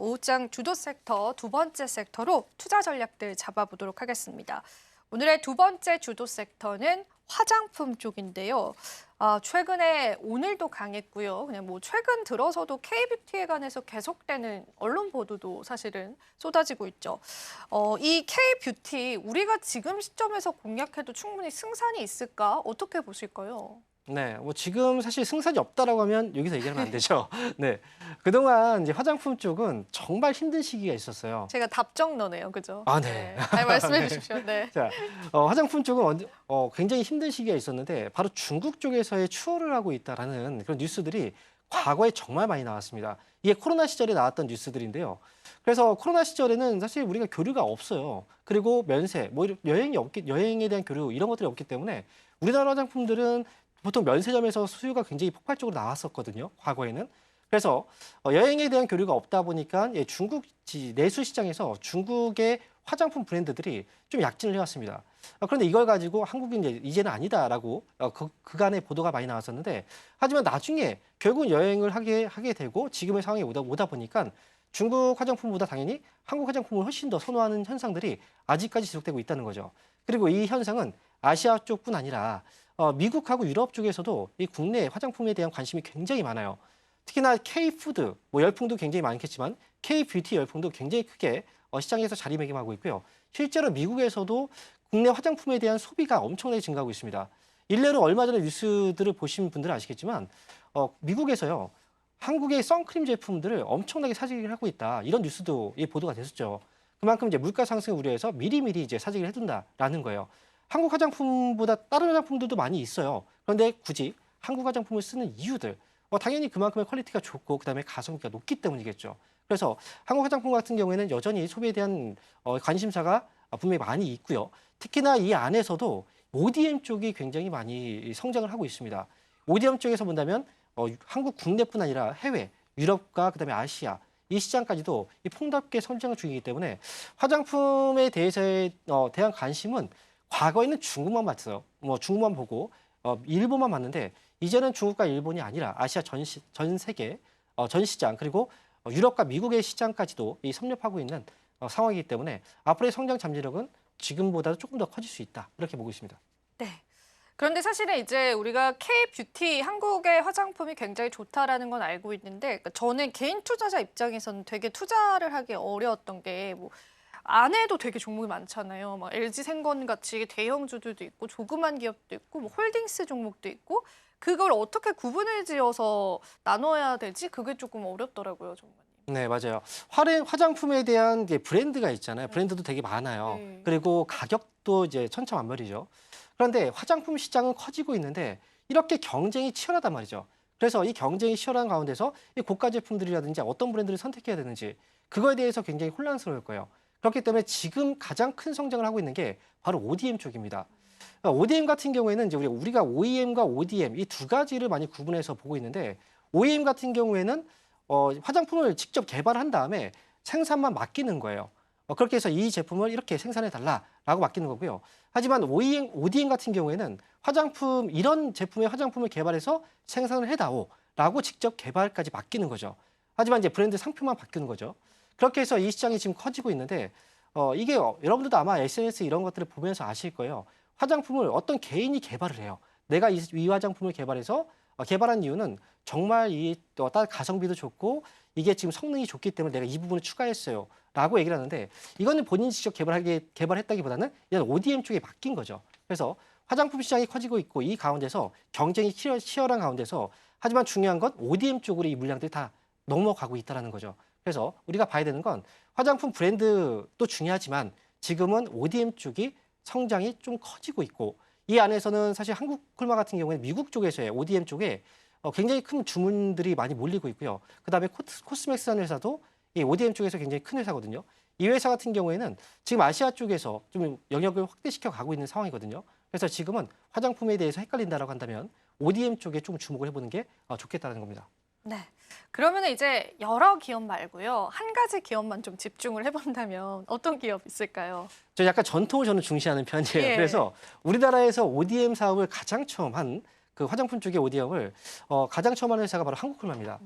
오후장 주도 섹터 두 번째 섹터로 투자 전략들 잡아보도록 하겠습니다. 오늘의 두 번째 주도 섹터는 화장품 쪽인데요. 최근에 오늘도 강했고요. 그냥 뭐 최근 들어서도 K뷰티에 관해서 계속되는 언론 보도도 사실은 쏟아지고 있죠. 이 K뷰티 우리가 지금 시점에서 공략해도 충분히 승산이 있을까? 어떻게 보실까요? 네, 뭐 지금 사실 승산이 없다라고 하면 여기서 얘기하면 안 되죠. 네, 그동안 이제 화장품 쪽은 정말 힘든 시기가 있었어요. 제가 답정너네요, 그죠? 아, 네. 말씀해 네. 주십시오. 네. 자, 화장품 쪽은 굉장히 힘든 시기가 있었는데 바로 중국 쪽에서의 추월을 하고 있다라는 그런 뉴스들이 과거에 정말 많이 나왔습니다. 이게 코로나 시절에 나왔던 뉴스들인데요. 그래서 코로나 시절에는 사실 우리가 교류가 없어요. 그리고 면세, 뭐 여행에 대한 교류 이런 것들이 없기 때문에 우리나라 화장품들은 보통 면세점에서 수요가 굉장히 폭발적으로 나왔었거든요. 과거에는. 그래서 여행에 대한 교류가 없다 보니까 중국 내수 시장에서 중국의 화장품 브랜드들이 좀 약진을 해왔습니다. 그런데 이걸 가지고 한국이 이제는 아니다라고 그간의 보도가 많이 나왔었는데 하지만 나중에 결국은 여행을 하게 되고 지금의 상황에 오다 보니까 중국 화장품보다 당연히 한국 화장품을 훨씬 더 선호하는 현상들이 아직까지 지속되고 있다는 거죠. 그리고 이 현상은 아시아 쪽뿐 아니라 미국하고 유럽 쪽에서도 이 국내 화장품에 대한 관심이 굉장히 많아요. 특히나 K푸드, 뭐 열풍도 굉장히 많겠지만 K뷰티 열풍도 굉장히 크게 시장에서 자리매김하고 있고요. 실제로 미국에서도 국내 화장품에 대한 소비가 엄청나게 증가하고 있습니다. 일례로 얼마 전에 뉴스들을 보신 분들은 아시겠지만 미국에서요. 한국의 선크림 제품들을 엄청나게 사재기를 하고 있다. 이런 뉴스도 보도가 됐었죠. 그만큼 이제 물가 상승을 우려해서 미리미리 이제 사재기를 해둔다라는 거예요. 한국 화장품보다 다른 화장품들도 많이 있어요. 그런데 굳이 한국 화장품을 쓰는 이유들, 당연히 그만큼의 퀄리티가 좋고 그다음에 가성비가 높기 때문이겠죠. 그래서 한국 화장품 같은 경우에는 여전히 소비에 대한 관심사가 분명히 많이 있고요. 특히나 이 안에서도 ODM 쪽이 굉장히 많이 성장을 하고 있습니다. ODM 쪽에서 본다면 한국 국내뿐 아니라 해외, 유럽과 그다음에 아시아 이 시장까지도 폭넓게 성장 중이기 때문에 화장품에 대한 관심은 과거에는 중국만 봤어요. 뭐 중국만 보고 일본만 봤는데 이제는 중국과 일본이 아니라 아시아 전 세계 전 시장 그리고 유럽과 미국의 시장까지도 섭렵하고 있는 상황이기 때문에 앞으로의 성장 잠재력은 지금보다도 조금 더 커질 수 있다 이렇게 보고 있습니다. 네. 그런데 사실은 이제 우리가 K뷰티 한국의 화장품이 굉장히 좋다라는 건 알고 있는데 그러니까 저는 개인 투자자 입장에서는 되게 투자를 하기 어려웠던 게 뭐 안에도 되게 종목이 많잖아요. 막 LG생건 같이 대형주들도 있고 조그만 기업도 있고 뭐 홀딩스 종목도 있고 그걸 어떻게 구분을 지어서 나눠야 되지? 그게 조금 어렵더라고요, 정말. 네, 맞아요. 화장품에 대한 브랜드가 있잖아요. 브랜드도 되게 많아요. 네. 그리고 가격도 이제 천차만별이죠. 그런데 화장품 시장은 커지고 있는데 이렇게 경쟁이 치열하단 말이죠. 그래서 이 경쟁이 치열한 가운데서 이 고가 제품들이라든지 어떤 브랜드를 선택해야 되는지 그거에 대해서 굉장히 혼란스러울 거예요. 그렇기 때문에 지금 가장 큰 성장을 하고 있는 게 바로 ODM 쪽입니다. ODM 같은 경우에는 이제 우리가 OEM과 ODM 이 두 가지를 많이 구분해서 보고 있는데 OEM 같은 경우에는 화장품을 직접 개발한 다음에 생산만 맡기는 거예요. 그렇게 해서 이 제품을 이렇게 생산해 달라라고 맡기는 거고요. 하지만 ODM 같은 경우에는 이런 제품의 화장품을 개발해서 생산을 해다오라고 직접 개발까지 맡기는 거죠. 하지만 이제 브랜드 상표만 바뀌는 거죠. 그렇게 해서 이 시장이 지금 커지고 있는데 이게 여러분들도 아마 SNS 이런 것들을 보면서 아실 거예요. 화장품을 어떤 개인이 개발을 해요. 내가 이 화장품을 개발한 이유는 정말 가성비도 좋고 이게 지금 성능이 좋기 때문에 내가 이 부분을 추가했어요. 라고 얘기를 하는데 이거는 본인이 직접 개발했다기보다는 이런 ODM 쪽에 맡긴 거죠. 그래서 화장품 시장이 커지고 있고 이 가운데서 경쟁이 치열한 가운데서 하지만 중요한 건 ODM 쪽으로 이 물량들이 다 넘어가고 있다는 거죠. 그래서 우리가 봐야 되는 건 화장품 브랜드도 중요하지만 지금은 ODM 쪽이 성장이 좀 커지고 있고 이 안에서는 사실 한국콜마 같은 경우에는 미국 쪽에서의 ODM 쪽에 굉장히 큰 주문들이 많이 몰리고 있고요. 그다음에 코스맥스라는 회사도 이 ODM 쪽에서 굉장히 큰 회사거든요. 이 회사 같은 경우에는 지금 아시아 쪽에서 좀 영역을 확대시켜 가고 있는 상황이거든요. 그래서 지금은 화장품에 대해서 헷갈린다라고 한다면 ODM 쪽에 좀 주목을 해보는 게 좋겠다는 겁니다. 네. 그러면 이제 여러 기업 말고요. 한 가지 기업만 좀 집중을 해본다면 어떤 기업 있을까요? 저 약간 전통을 저는 중시하는 편이에요. 예. 그래서 우리나라에서 ODM 사업을 가장 처음 한 그 화장품 쪽의 ODM을 가장 처음 하는 회사가 바로 한국콜마입니다.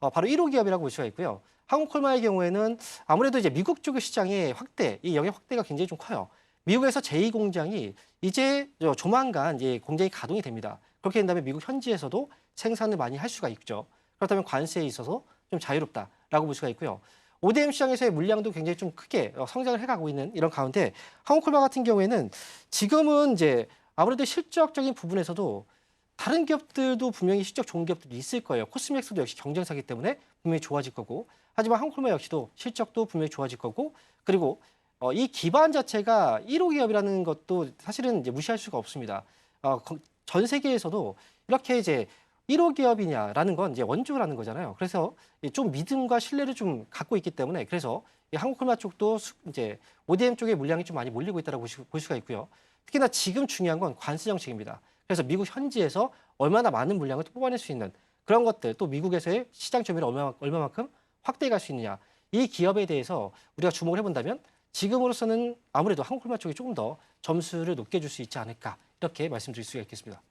바로 1호 기업이라고 볼 수가 있고요. 한국콜마의 경우에는 아무래도 이제 미국 쪽의 시장의 확대, 이 영역 확대가 굉장히 좀 커요. 미국에서 제2공장이 이제 조만간 이제 공장이 가동이 됩니다. 그렇게 된다면 미국 현지에서도 생산을 많이 할 수가 있죠. 그렇다면 관세에 있어서 좀 자유롭다라고 볼 수가 있고요. ODM 시장에서의 물량도 굉장히 좀 크게 성장을 해가고 있는 이런 가운데 한국콜마 같은 경우에는 지금은 이제 아무래도 실적적인 부분에서도 다른 기업들도 분명히 실적 좋은 기업들이 있을 거예요. 코스맥스도 역시 경쟁사기 때문에 분명히 좋아질 거고, 하지만 한국콜마 역시도 실적도 분명히 좋아질 거고, 그리고 이 기반 자체가 1호 기업이라는 것도 사실은 이제 무시할 수가 없습니다. 전 세계에서도 이렇게 이제 1호 기업이냐라는 건 이제 원조라는 거잖아요. 그래서 좀 믿음과 신뢰를 좀 갖고 있기 때문에 그래서 이 한국콜마 쪽도 이제 ODM 쪽에 물량이 좀 많이 몰리고 있다고 볼 수가 있고요. 특히나 지금 중요한 건 관세 정책입니다. 그래서 미국 현지에서 얼마나 많은 물량을 또 뽑아낼 수 있는 그런 것들, 또 미국에서의 시장 점유율 얼마만큼 확대해 갈 수 있느냐, 이 기업에 대해서 우리가 주목을 해본다면 지금으로서는 아무래도 한국콜마 쪽이 조금 더 점수를 높게 줄 수 있지 않을까, 이렇게 말씀드릴 수가 있겠습니다.